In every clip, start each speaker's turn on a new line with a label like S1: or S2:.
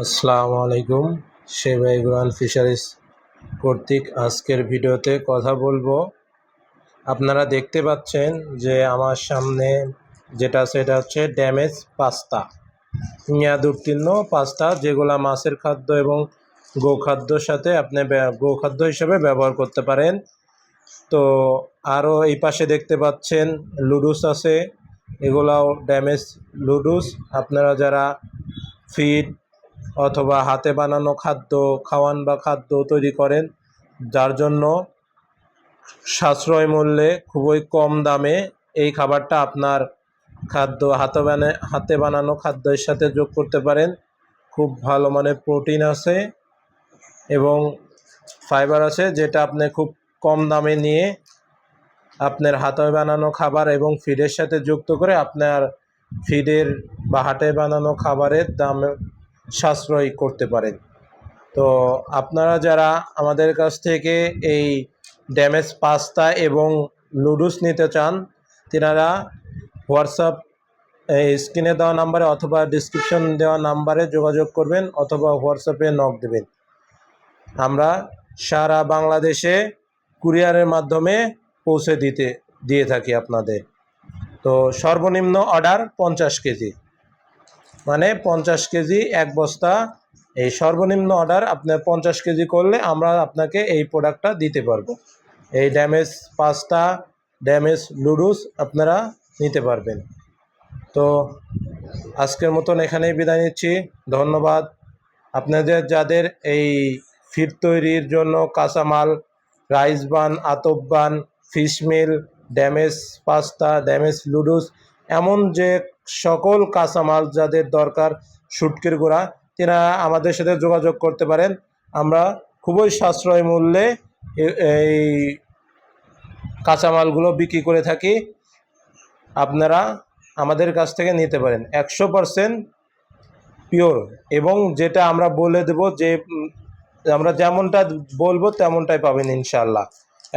S1: আসসালামু আলাইকুম। সেবা এগ্রোয়াল ফিশারিজ কর্তৃক আজকের ভিডিওতে কথা বলবো। আপনারা দেখতে পাচ্ছেন যে আমার সামনে যেটা আছে এটা হচ্ছে ড্যামেজ পাস্তা, মেয়াদ উত্তীর্ণ পাস্তা, যেগুলা মাছের খাদ্য এবং গোখাদ্যর সাথে আপনি গোখাদ্য হিসেবে ব্যবহার করতে পারেন। তো আরও এই পাশে দেখতে পাচ্ছেন লুডুস আছে, এগুলাও ড্যামেজ লুডুস। আপনারা যারা ফিড অথবা হাতে বানানো খাদ্য খাওয়ান বা খাদ্য তৈরি করেন, যার জন্য সাশ্রয় মূল্যে খুবই কম দামে এই খাবারটা আপনার খাদ্য হাতে বানানো খাদ্যের সাথে যোগ করতে পারেন। খুব ভালো মানের প্রোটিন আছে এবং ফাইবার আছে, যেটা আপনি খুব কম দামে নিয়ে আপনার হাতে বানানো খাবার এবং ফিডের সাথে যুক্ত করে আপনার ফিডের বা হাতে বানানো খাবারের দাম সাশ্রয় করতে পারেন। তো আপনারা যারা আমাদের কাছ থেকে এই ড্যামেজ পাস্তা এবং লুডুস নিতে চান, তেনারা হোয়াটসঅ্যাপ স্ক্রিনে দেওয়া নাম্বারে অথবা ডিসক্রিপশন দেওয়া নাম্বারে যোগাযোগ করবেন অথবা হোয়াটসঅ্যাপে নক দেবেন। আমরা সারা বাংলাদেশে কুরিয়ারের মাধ্যমে পৌঁছে দিয়ে থাকি আপনাদের। তো সর্বনিম্ন অর্ডার 50 কেজি, মানে 50 কেজি এক বস্তা। এই সর্বনিম্ন অর্ডার আপনার 50 কেজি করলে আমরা আপনাকে এই প্রোডাক্টটা দিতে পারবো। এই ড্যামেজ পাস্তা, ড্যামেজ লুডুস আপনারা নিতে পারবেন। তো আজকের মতন এখানেই বিদায় নিচ্ছি। ধন্যবাদ। আপনাদের যাদের এই ফিড তৈরির জন্য কাঁচামাল, রাইস বান, আতপ bran, fish meal, damage pasta, damage লুডুস, এমন যে সকল কাঁচামাল যাদের দরকার, শুটকির গুঁড়া, তেনারা আমাদের সাথে যোগাযোগ করতে পারেন। আমরা খুবই সাশ্রয় মূল্যে এই কাঁচামালগুলো বিক্রি করে থাকি। আপনারা আমাদের কাছ থেকে নিতে পারেন। 100% পিওর, এবং যেটা আমরা বলে দেব যে আমরা যেমনটা বলবো তেমনটাই পাবেন ইনশাআল্লাহ,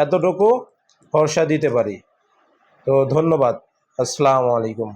S1: এতটুকু ভরসা দিতে পারি। তো ধন্যবাদ। আসসালামু আলাইকুম।